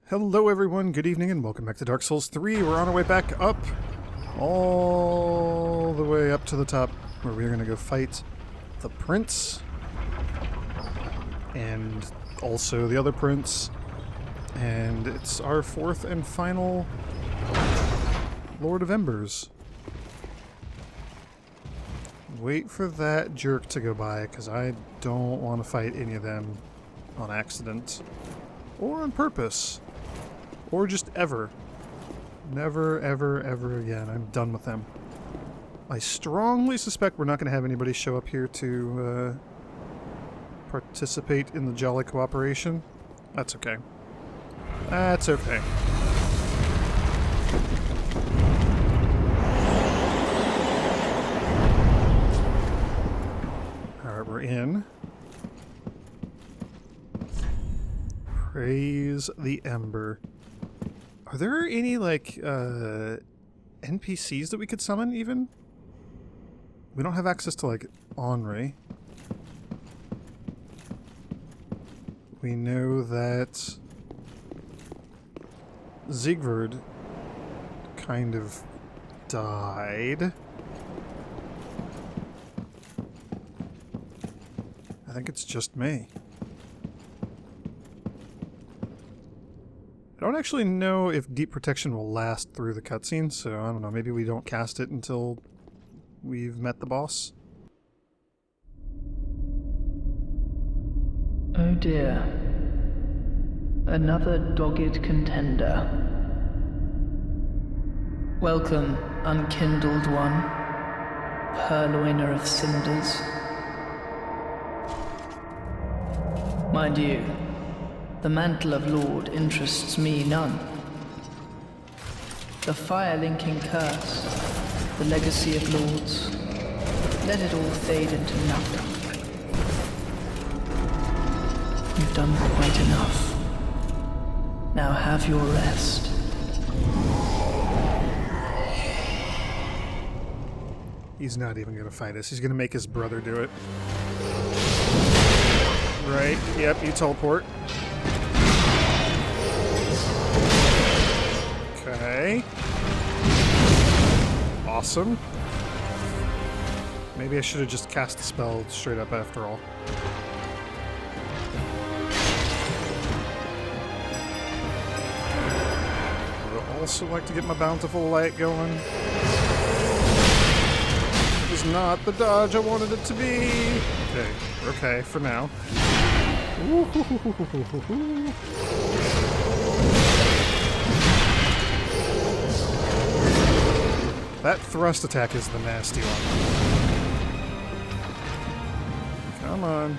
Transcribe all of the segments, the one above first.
Hello everyone, good evening, and welcome back to Dark Souls 3. We're on our way back up, all the way up to the top, where we're going to go fight the prince, and also the other prince, and it's our fourth and final Lord of Embers. Wait for that jerk to go by, because I don't want to fight any of them on accident, or on purpose. Or just ever. Never, ever, ever again. I'm done with them. I strongly suspect we're not going to have anybody show up here to participate in the jolly cooperation. That's okay. That's okay. Alright, we're in. Praise the Ember. Are there any, like, NPCs that we could summon, even? We don't have access to, like, Henri. We know that Siegward kind of died. I think it's just me. I don't actually know if Deep Protection will last through the cutscene, so I don't know, maybe we don't cast it until we've met the boss. Oh dear. Another dogged contender. Welcome, unkindled one, purloiner of cinders. Mind you, the mantle of Lord interests me none. The fire-linking curse, the legacy of lords, let it all fade into nothing. You've done quite enough. Now have your rest. He's not even going to fight us. He's going to make his brother do it. Right, yep, you teleport. Okay. Awesome. Maybe I should have just cast the spell straight up after all. I would also like to get my bountiful light going. It's not the dodge I wanted it to be. Okay, okay, for now. Ooh. That thrust attack is the nasty one. Come on.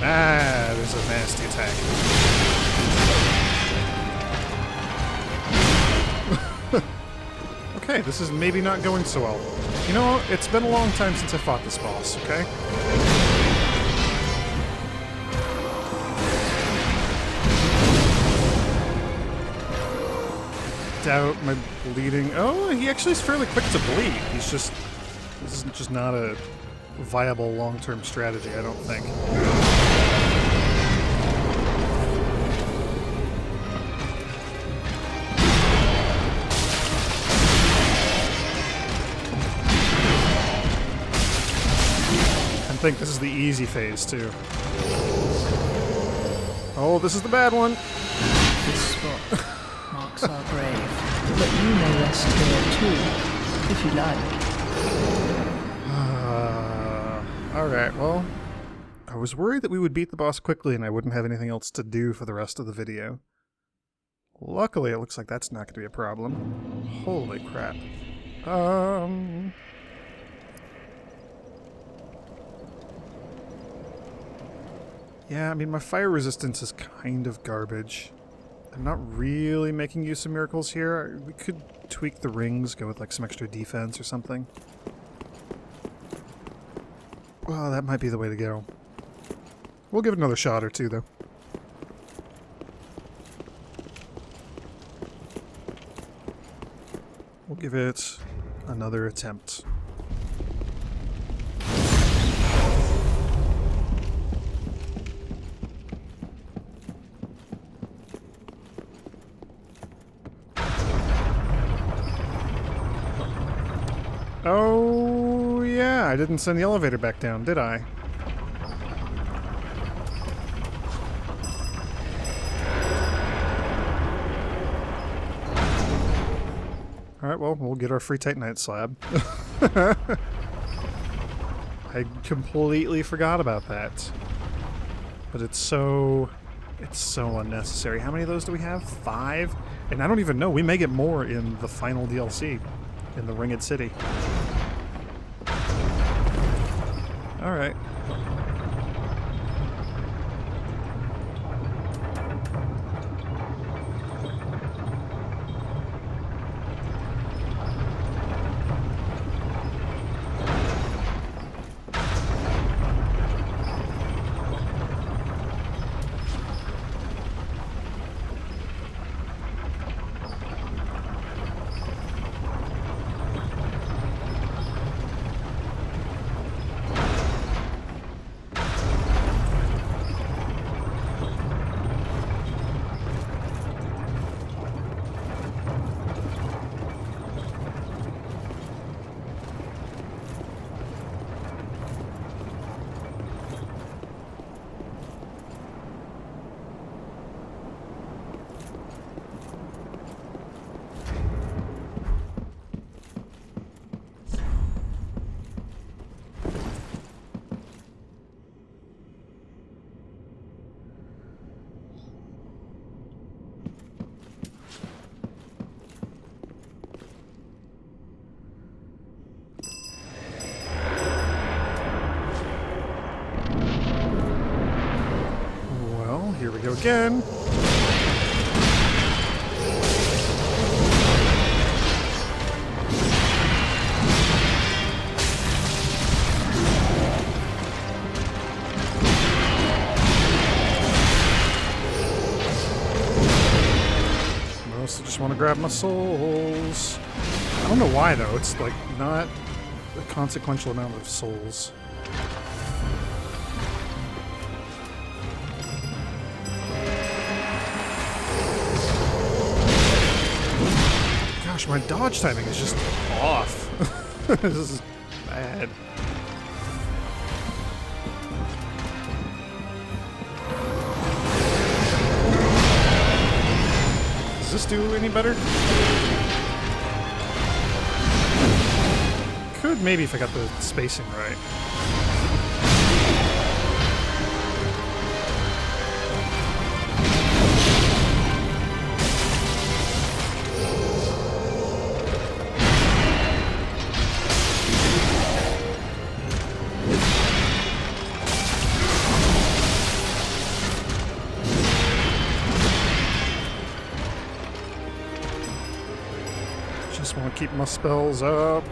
Ah, there's a nasty attack. Okay, this is maybe not going so well. You know, it's been a long time since I fought this boss, okay? Out my bleeding. Oh, he actually is fairly quick to bleed. He's just... This is just not a viable long-term strategy, I don't think. I think this is the easy phase, too. Oh, this is the bad one. This spot marks our grave, but you may rest here too, if you like. Alright, well, I was worried that we would beat the boss quickly and I wouldn't have anything else to do for the rest of the video. Luckily, it looks like that's not going to be a problem. Holy crap. Yeah, I mean, my fire resistance is kind of garbage. I'm not really making use of miracles here. We could tweak the rings, go with like some extra defense or something. Well, that might be the way to go. We'll give it another shot or two, though. We'll give it another attempt. Oh, yeah, I didn't send the elevator back down, did I? Alright, well, we'll get our free Titanite slab. I completely forgot about that. But it's so unnecessary. How many of those do we have? 5? And I don't even know. We may get more in the final DLC. In the Ringed City. Alright. Here we go again. Mostly just want to grab my souls. I don't know why though, it's like not a consequential amount of souls. Gosh, my dodge timing is just off. This is bad. Does this do any better? Could maybe if I got the spacing right. Just want to keep my spells up.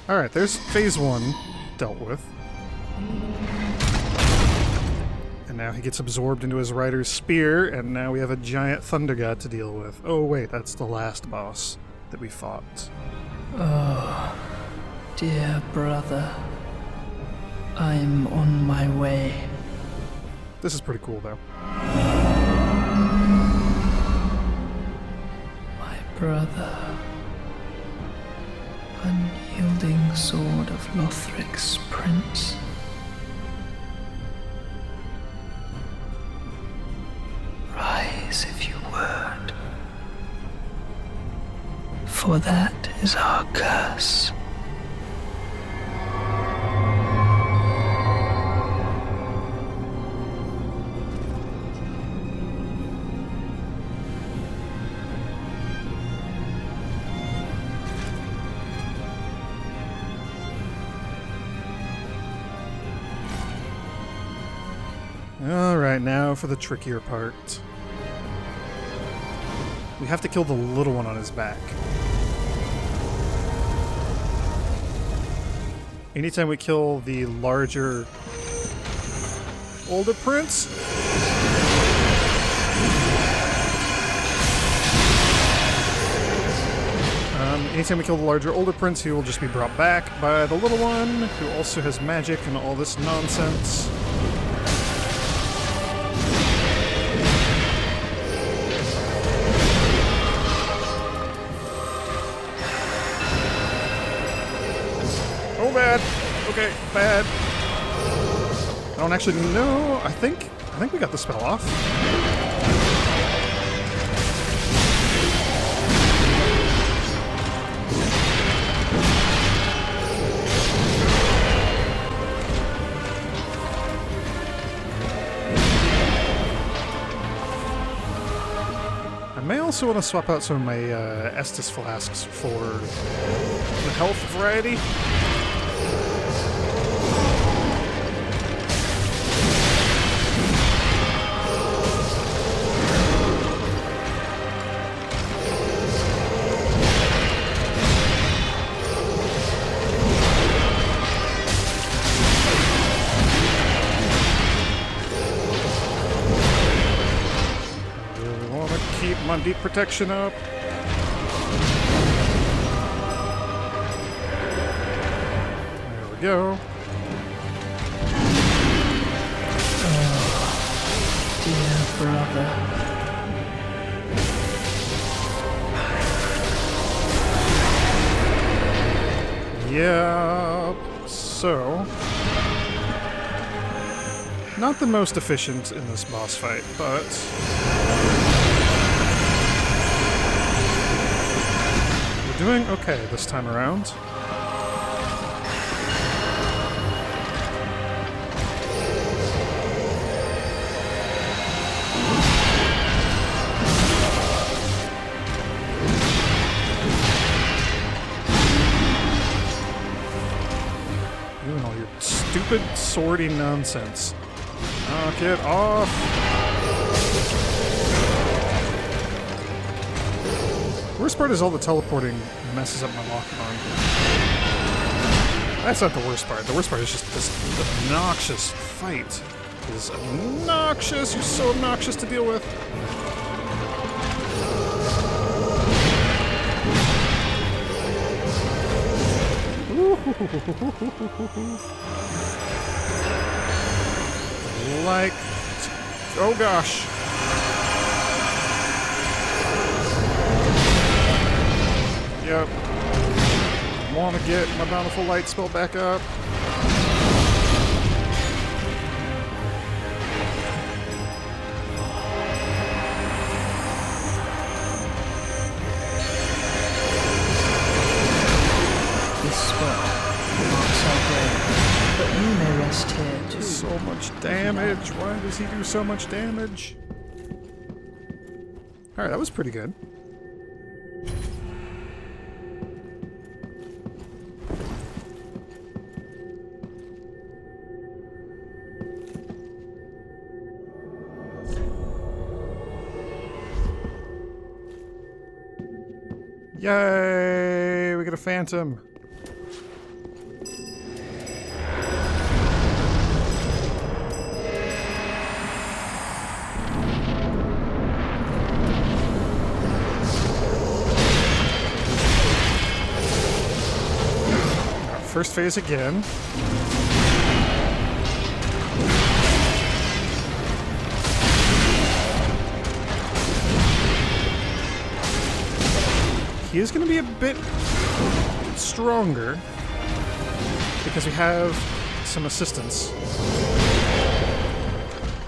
Alright, there's phase 1 dealt with. And now he gets absorbed into his rider's spear, and now we have a giant thunder god to deal with. Oh wait, that's the last boss that we fought. Oh, dear brother. I'm on my way. This is pretty cool though. Brother, unyielding sword of Lothric's prince. Rise if you would, for that is our curse. Alright, now for the trickier part. We have to kill the little one on his back. Anytime we kill the larger, older prince, anytime we kill the larger, older prince, he will just be brought back by the little one, who also has magic and all this nonsense. bad. Okay, bad. I don't actually know. I think we got the spell off. I may also want to swap out some of my Estus flasks for the health variety. Keep my deep protection up. There we go. Oh, dear brother. Yeah. So, not the most efficient in this boss fight, but doing okay this time around. You and all your stupid swordy nonsense. Knock it off! Worst part is all the teleporting messes up my lock-on. That's not the worst part. The worst part is just this obnoxious fight. It is obnoxious. You're so obnoxious to deal with. Like, oh gosh. Yep. Want to get my Bountiful Light spell back up. This spot marks our grave, but you may rest here too. So much damage. Why does he do so much damage? Alright, that was pretty good. Yay! We get a phantom. First phase again. He is going to be a bit stronger because we have some assistance,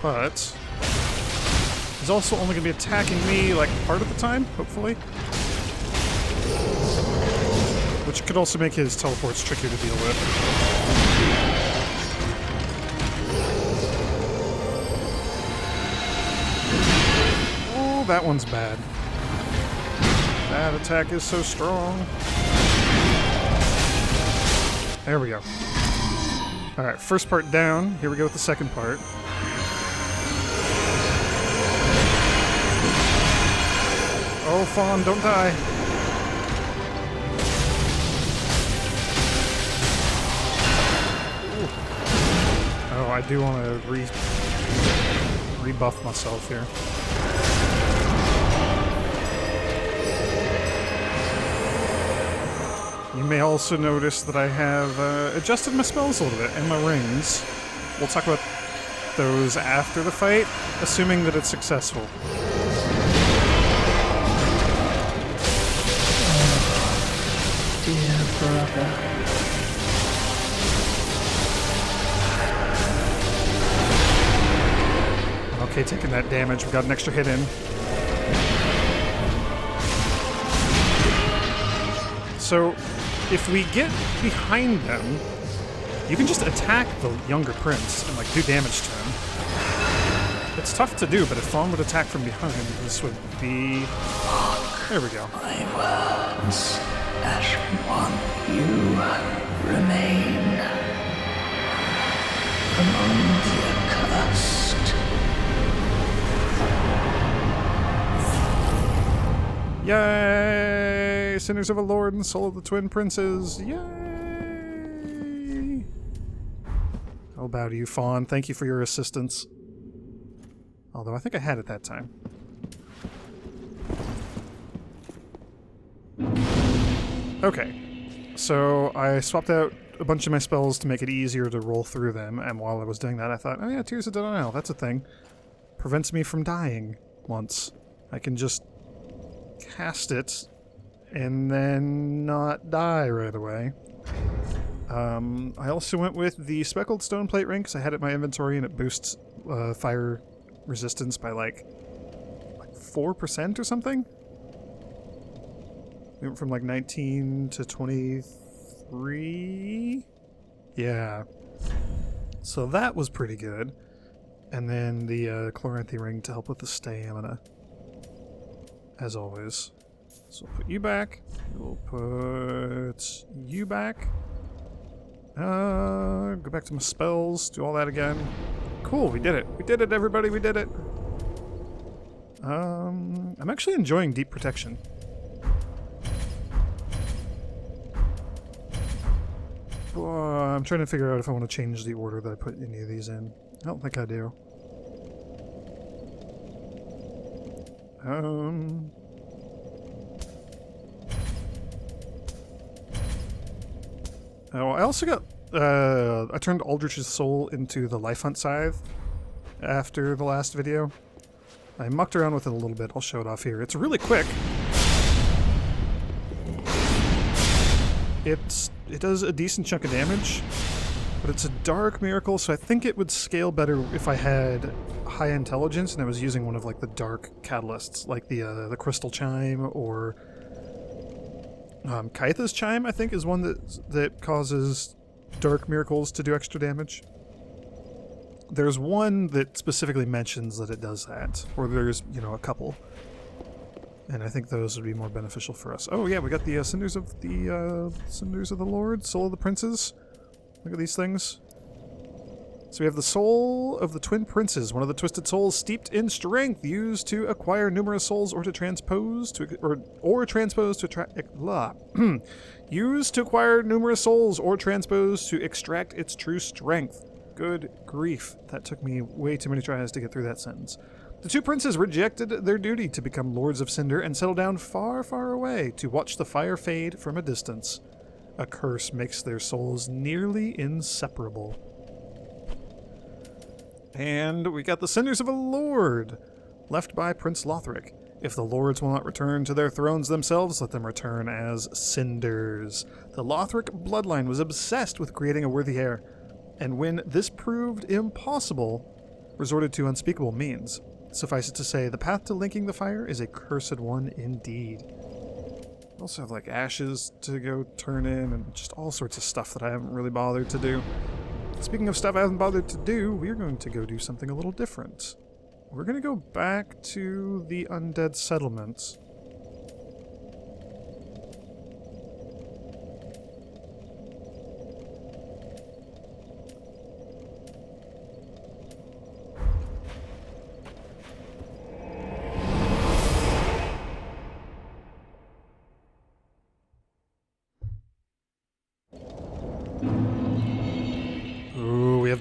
but he's also only going to be attacking me like part of the time, hopefully, which could also make his teleports trickier to deal with. Oh, that one's bad. That attack is so strong. There we go. Alright, first part down. Here we go with the second part. Oh, Fawn, don't die. Ooh. Oh, I do want to rebuff myself here. You may also notice that I have adjusted my spells a little bit, and my rings. We'll talk about those after the fight, assuming that it's successful. Dear brother. okay taking that damage. We got an extra hit in. So, if we get behind them, you can just attack the younger prince and like do damage to him. It's tough to do, but if Fawn would attack from behind, this would be... There we go. My words, as one you remain among the accursed. Yay! Sinners of a Lord and Soul of the Twin Princes. Yay! I'll bow to you, Fawn. Thank you for your assistance. Although I think I had it that time. Okay. So I swapped out a bunch of my spells to make it easier to roll through them, and while I was doing that I thought, oh yeah, Tears of Denial, that's a thing. Prevents me from dying once. I can just cast it and then not die right away. I also went with the Speckled Stone Plate Ring because I had it in my inventory and it boosts fire resistance by like 4% or something. We went from like 19 to 23. Yeah. So that was pretty good. And then the Chloranthy Ring to help with the stamina. As always. So we'll put you back. We'll put you back. Go back to my spells. Do all that again. Cool, we did it. We did it, everybody. We did it. I'm actually enjoying Deep Protection. I'm trying to figure out if I want to change the order that I put any of these in. I don't think I do. Oh, I also got, I turned Aldrich's Soul into the Life Hunt Scythe after the last video. I mucked around with it a little bit. I'll show it off here. It's really quick. It does a decent chunk of damage, but it's a dark miracle, so I think it would scale better if I had high intelligence and I was using one of like the dark catalysts, like the Crystal Chime or Kaitha's Chime, I think, is one that causes dark miracles to do extra damage. There's one that specifically mentions that it does that, or there's, you know, a couple. And I think those would be more beneficial for us. Oh yeah, we got the Cinders of the Lord, Soul of the Princes. Look at these things. So we have the Soul of the Twin Princes, one of the twisted souls steeped in strength, used to acquire numerous souls or to transpose to used to acquire numerous souls or transpose to extract its true strength. Good grief, that took me way too many tries to get through that sentence. The two princes rejected their duty to become Lords of Cinder and settled down far, far away to watch the fire fade from a distance. A curse makes their souls nearly inseparable. And we got the Cinders of a Lord, left by Prince Lothric. If the lords will not return to their thrones themselves, let them return as cinders. The Lothric bloodline was obsessed with creating a worthy heir, and when this proved impossible, resorted to unspeakable means. Suffice it to say, the path to linking the fire is a cursed one indeed. We also have like ashes to go turn in and just all sorts of stuff that I haven't really bothered to do. Speaking of stuff I haven't bothered to do, we're going to go do something a little different. We're going to go back to the undead settlement.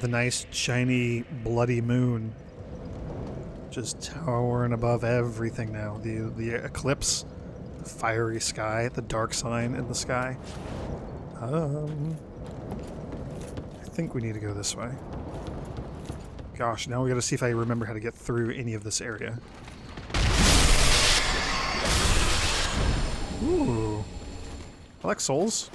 The nice shiny bloody moon just towering above everything now. The eclipse, the fiery sky, the dark sign in the sky. I think we need to go this way. Gosh, now we gotta see if I remember how to get through any of this area. Ooh, I like souls.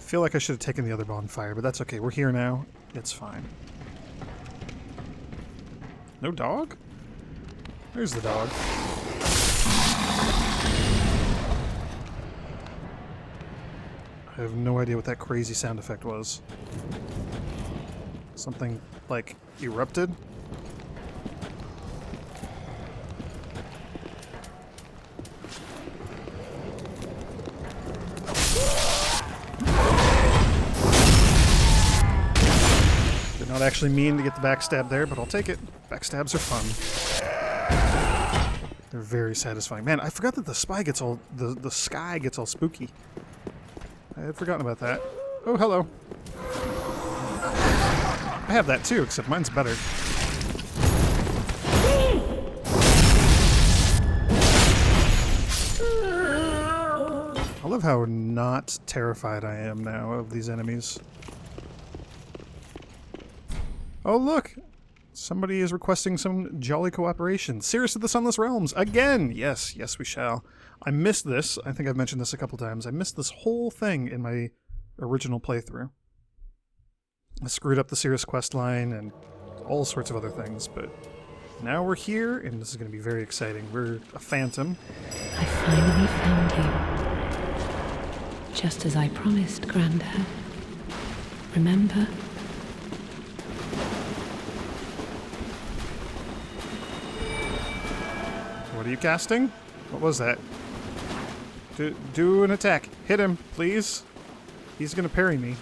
feel like I should have taken the other bonfire, but that's okay. We're here now. It's fine. No dog? There's the dog. I have no idea what that crazy sound effect was. Something, like, erupted? Did not actually mean to get the backstab there, but I'll take it. Backstabs are fun. They're very satisfying. Man, I forgot that the sky gets all spooky. I had forgotten about that. Oh, hello. I have that too, except mine's better. I love how not terrified I am now of these enemies. Oh, look! Somebody is requesting some jolly cooperation. Cirrus of the Sunless Realms! Again! Yes, yes we shall. I missed this. I think I've mentioned this a couple times. I missed this whole thing in my original playthrough. I screwed up the Cirrus questline and all sorts of other things, but now we're here, and this is going to be very exciting. We're a phantom. I finally found you. Just as I promised, Grandad. Remember? What are you casting? What was that? Do an attack. Hit him, please. He's gonna parry me.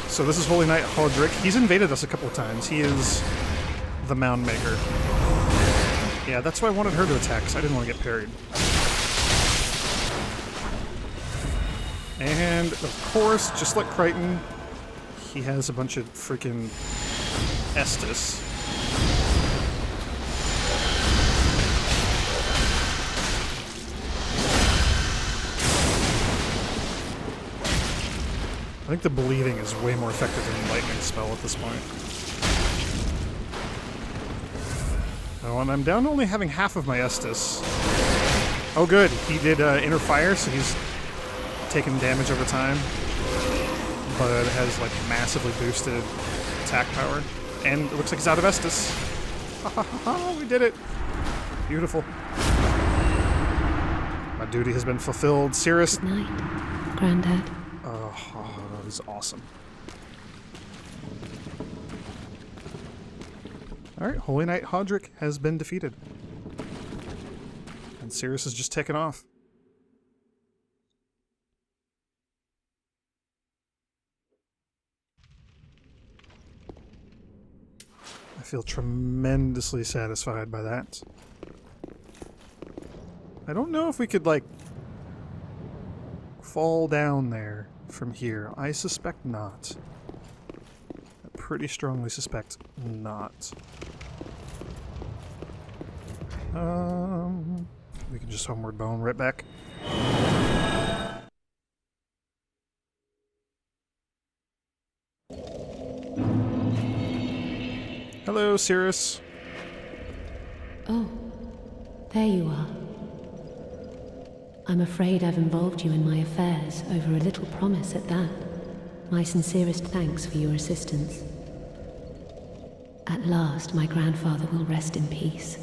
So this is Holy Knight Hodrick. He's invaded us a couple of times. He is the Mound Maker. Yeah, that's why I wanted her to attack, because I didn't want to get parried. And, of course, just like Crichton, he has a bunch of freaking Estus. I think the bleeding is way more effective than the lightning spell at this point. Oh, and I'm down to only having half of my Estus. Oh good, he did Inner Fire, so he's taking damage over time. But it has like massively boosted attack power. And it looks like he's out of Estus. Ha ha ha, we did it! Beautiful. My duty has been fulfilled. Cirrus. Good night, Grandad. Oh, that was awesome. Alright, Holy Knight Hodrick has been defeated. And Cirrus is just taken off. I feel tremendously satisfied by that. I don't know if we could, like, fall down there from here. I suspect not. I pretty strongly suspect not. We can just homeward bone right back. Hello, Cirrus. Oh, there you are. I'm afraid I've involved you in my affairs, over a little promise at that. My sincerest thanks for your assistance. At last, my grandfather will rest in peace,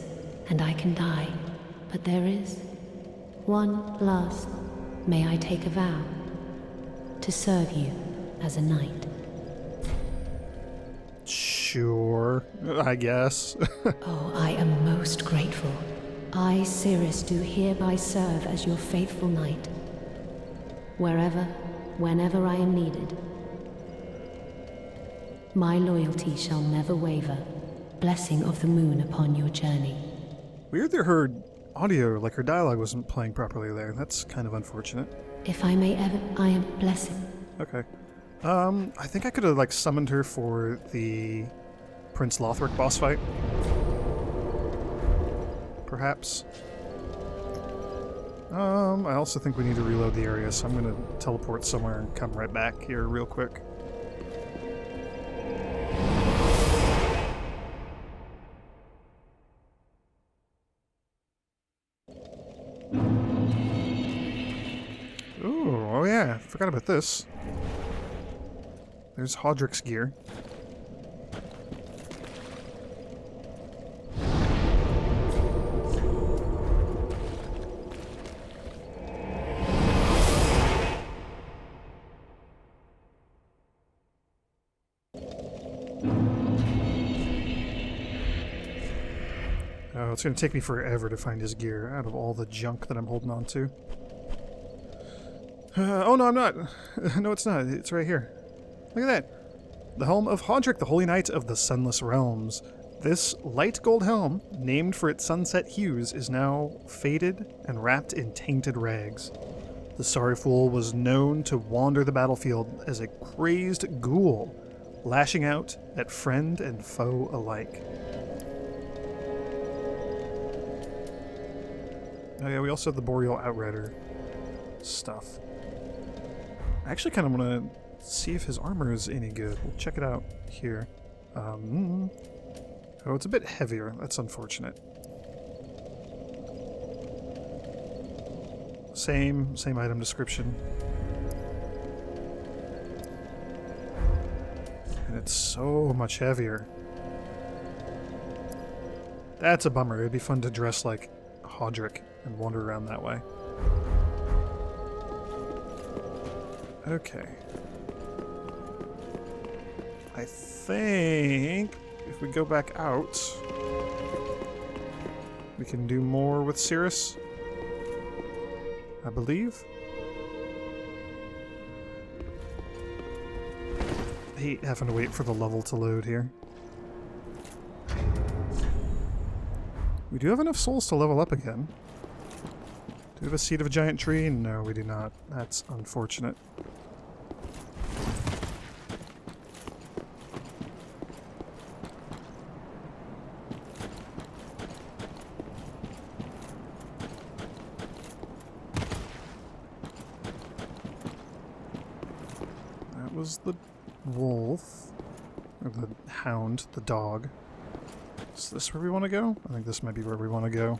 and I can die. But there is one last. May I take a vow? To serve you as a knight. Sure, I guess. Oh, I am most grateful. I, Cirrus, do hereby serve as your faithful knight. Wherever, whenever I am needed. My loyalty shall never waver. Blessing of the moon upon your journey. Weird that her audio, like her dialogue, wasn't playing properly there. That's kind of unfortunate. If I may ever, I am blessing. Okay. I think I could have, like, summoned her for the Prince Lothric boss fight. Perhaps. I also think we need to reload the area, so I'm gonna teleport somewhere and come right back here real quick. forgot about this. There's Hodrick's gear. Oh, it's going to take me forever to find his gear out of all the junk that I'm holding on to. Oh, no, I'm not. No, it's not. It's right here. Look at that. The helm of Hodrick, the Holy Knight of the Sunless Realms. This light gold helm, named for its sunset hues, is now faded and wrapped in tainted rags. The sorry fool was known to wander the battlefield as a crazed ghoul, lashing out at friend and foe alike. Oh yeah, we also have the Boreal Outrider stuff. I actually kind of want to see if his armor is any good. We'll check it out here. Oh, it's a bit heavier. That's unfortunate. Same item description. And it's so much heavier. That's a bummer. It'd be fun to dress like Hodrick and wander around that way. Okay. I think if we go back out, we can do more with Cirrus, I believe. I hate having to wait for the level to load here. We do have enough souls to level up again. Do we have a seed of a giant tree? No, we do not. That's unfortunate. That was the wolf. Or the hound, the dog. Is this where we want to go? I think this might be where we want to go.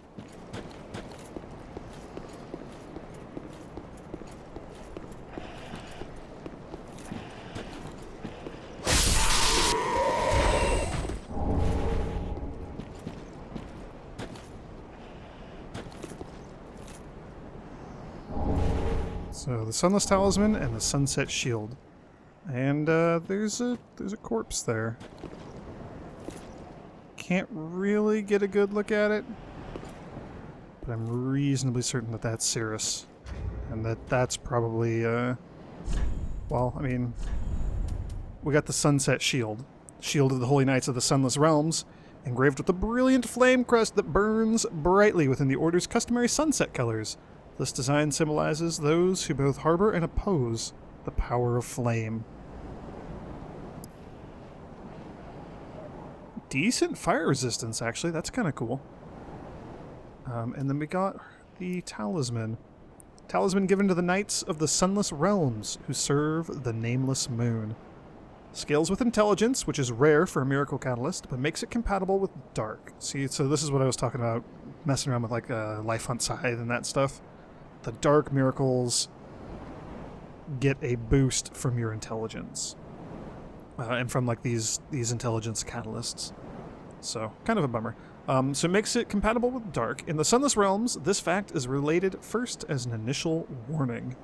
So the Sunless Talisman and the Sunset Shield. And there's a corpse there. Can't really get a good look at it, but I'm reasonably certain that that's Cirrus, and that's probably well, I mean, we got the Sunset Shield, Shield of the Holy Knights of the Sunless Realms, engraved with a brilliant flame crest that burns brightly within the Order's customary sunset colors. This design symbolizes those who both harbor and oppose the power of flame. Decent fire resistance, actually. That's kind of cool. And then we got the talisman. Talisman given to the Knights of the Sunless Realms, who serve the Nameless Moon. Scales with intelligence, which is rare for a miracle catalyst, but makes it compatible with dark. See, so this is what I was talking about, messing around with like Life Hunt Scythe and that stuff. The dark miracles get a boost from your intelligence. And from like these intelligence catalysts. So, kind of a bummer. So it makes it compatible with dark. In the Sunless Realms, this fact is related first as an initial warning.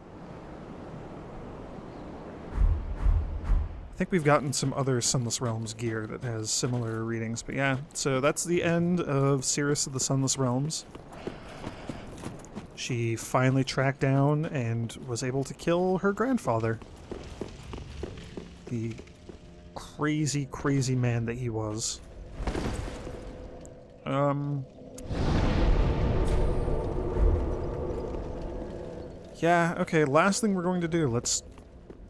I think we've gotten some other Sunless Realms gear that has similar readings, but yeah. So that's the end of Cirrus of the Sunless Realms. She finally tracked down and was able to kill her grandfather. The crazy, crazy man that he was. Yeah, okay, last thing we're going to do, let's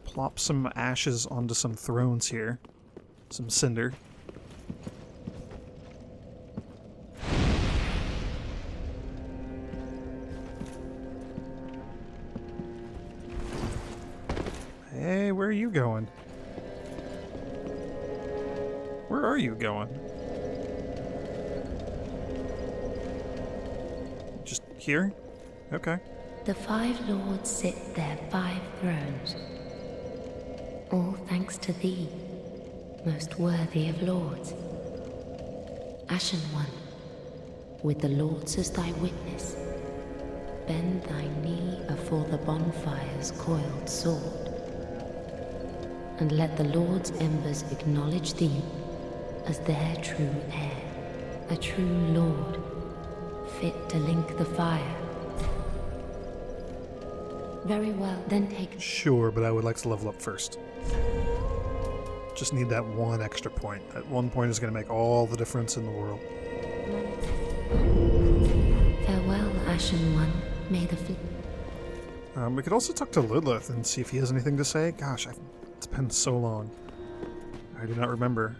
plop some ashes onto some thrones here. Some cinder. Hey, where are you going? Where are you going? Just here? Okay. The 5 lords sit their 5 thrones, all thanks to thee, most worthy of lords. Ashen One, with the lords as thy witness, bend thy knee afore the bonfire's coiled sword, and let the lords' embers acknowledge thee as their true heir, a true lord, fit to link the fire. Very well, then take... Sure, but I would like to level up first. Just need that 1 extra point. That 1 point is going to make all the difference in the world. Farewell, Ashen One. May the We could also talk to Lilith and see if he has anything to say. Gosh, it's been so long. I do not remember.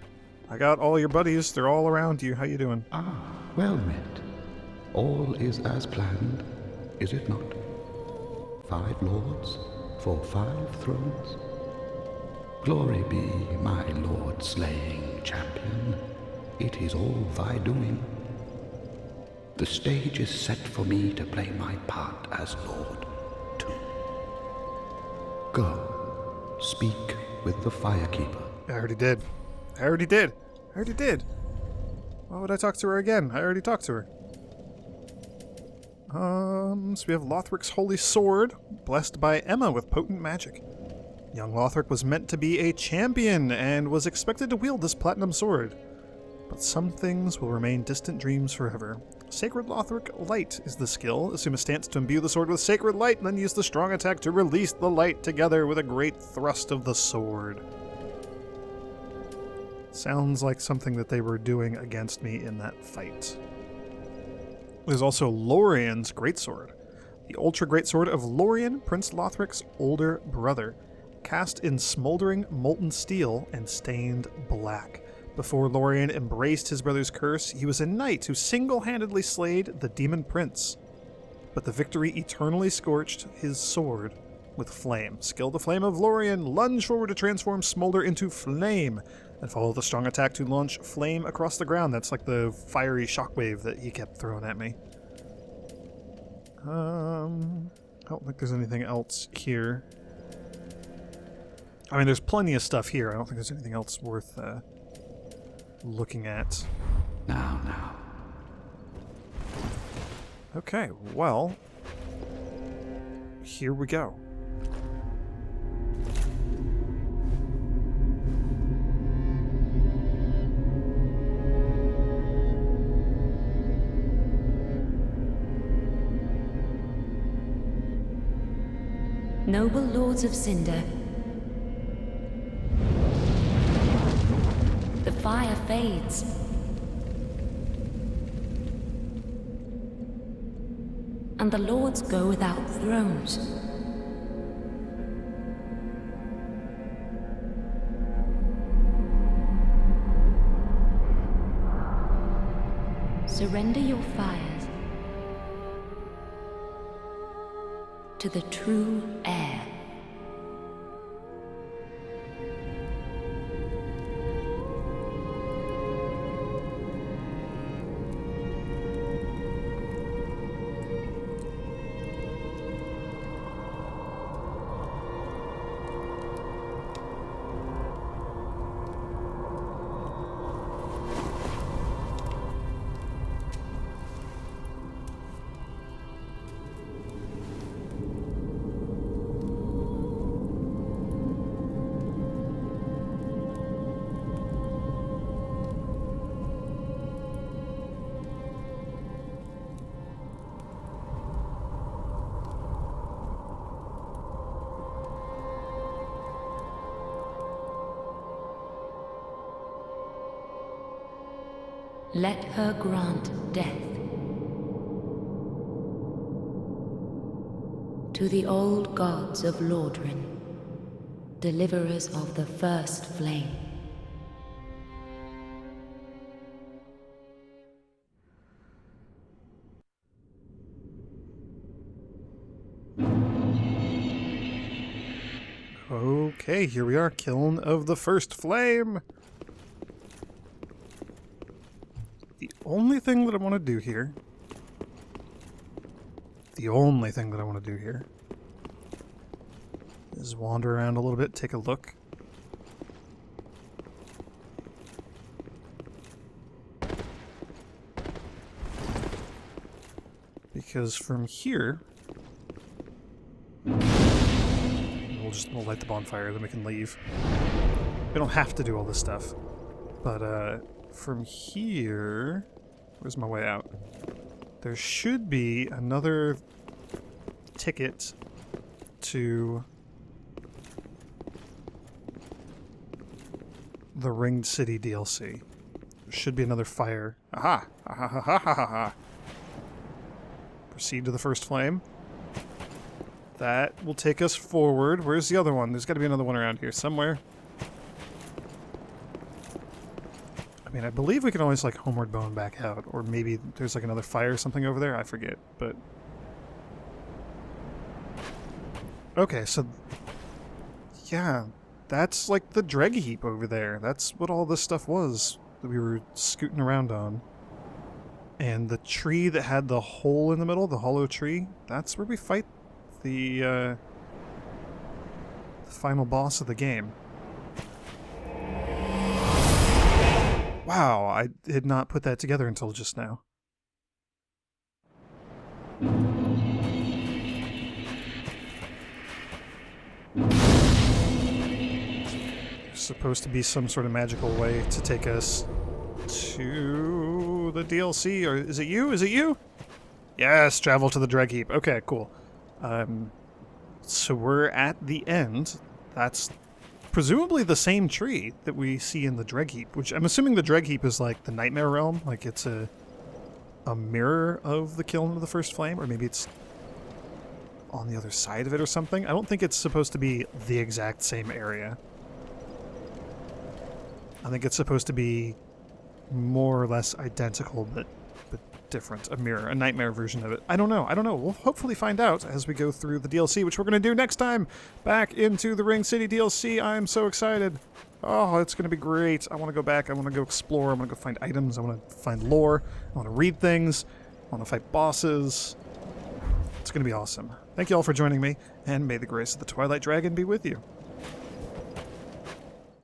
I got all your buddies. They're all around you. How you doing? Ah, well met. All is as planned, is it not? 5 lords for 5 thrones. Glory be my lord slaying champion. It is all thy doing. The stage is set for me to play my part as lord, too. Go, speak with the firekeeper. I already did. I already did. I already did. Why would I talk to her again? I already talked to her. So we have Lothric's Holy Sword, blessed by Emma with potent magic. Young Lothric was meant to be a champion and was expected to wield this platinum sword. But some things will remain distant dreams forever. Sacred Lothric Light is the skill. Assume a stance to imbue the sword with sacred light, and then use the strong attack to release the light together with a great thrust of the sword. Sounds like something that they were doing against me in that fight. There's also Lorien's Greatsword. The Ultra Greatsword of Lorien, Prince Lothric's older brother, cast in smoldering molten steel and stained black. Before Lorien embraced his brother's curse, he was a knight who single-handedly slayed the demon prince. But the victory eternally scorched his sword with flame. Skill the Flame of Lorien, lunge forward to transform smolder into flame, and follow the strong attack to launch flame across the ground. That's like the fiery shockwave that he kept throwing at me. I don't think there's anything else here. I mean, there's plenty of stuff here. I don't think there's anything else worth looking at. Now. Okay, well, here we go. Noble lords of Cinder, the fire fades. And the lords go without thrones. Surrender your fires to the true heir. Let her grant death to the old gods of Lordran, deliverers of the first flame. Okay, here we are, Kiln of the First Flame. The only thing that I want to do here, the only thing that I want to do here is wander around a little bit, take a look. Because from here, we'll light the bonfire, then we can leave. We don't have to do all this stuff. But from here, where's my way out? There should be another ticket to the Ringed City DLC. There should be another fire. Aha! Ha ha ha ha ha ha! Proceed to the first flame. That will take us forward. Where's the other one? There's got to be another one around here somewhere. I mean, I believe we can always, like, homeward bone back out. Or maybe there's, like, another fire or something over there. I forget, but... Okay, so... Yeah, that's, like, the dreg heap over there. That's what all this stuff was that we were scooting around on. And the tree that had the hole in the middle, the hollow tree, that's where we fight the final boss of the game. Wow, I did not put that together until just now. There's supposed to be some sort of magical way to take us to the DLC, or is it you? Is it you? Yes, travel to the dreg heap. Okay, cool. So we're at the end. That's presumably the same tree that we see in the dreg heap, which I'm assuming the dreg heap is like the Nightmare Realm, like it's a mirror of the Kiln of the First Flame, or maybe it's on the other side of it or something. I don't think it's supposed to be the exact same area. I think it's supposed to be more or less identical, but different. A mirror, a nightmare version of it. I don't know. We'll hopefully find out as we go through the DLC, which we're going to do next time. Back into the Ring City DLC. I'm so excited. Oh, it's going to be great. I want to go back. I want to go explore. I want to go find items. I want to find lore. I want to read things. I want to fight bosses. It's going to be awesome. Thank you all for joining me, and may the grace of the Twilight Dragon be with you.